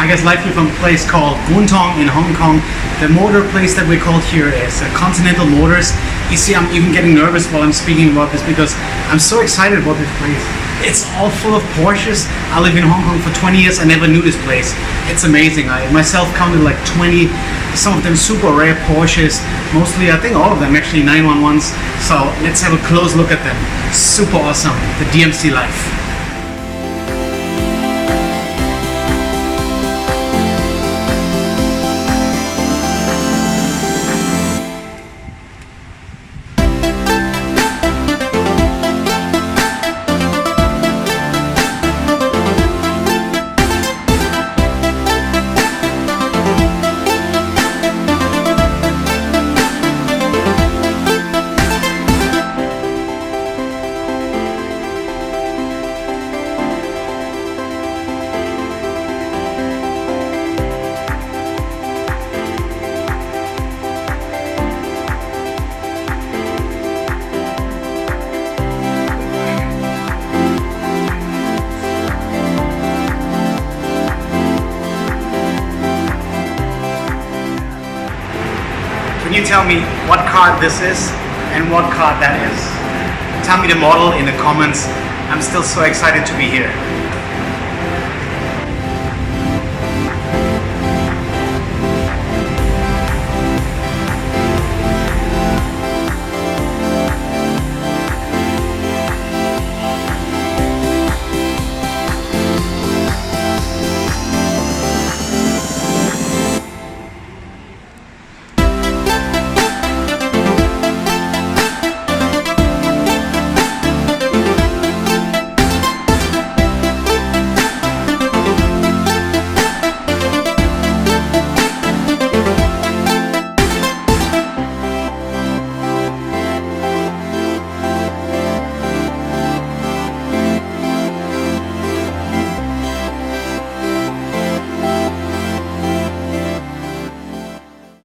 guys live here from a place called Kowloon in Hong Kong. The motor place that we call here is Continental Motors. You see, I'm even getting nervous while I'm speaking about this because I'm so excited about this place. It's all full of Porsches. I live in Hong Kong for 20 years. I never knew this place. It's amazing. I myself counted like 20, some of them super rare Porsches. Mostly, I think all of them actually 911s. So let's have a close look at them. Super awesome. The DMC life. Can you tell me what car this is and what car that is? Tell me the model in the comments. I'm still so excited to be here.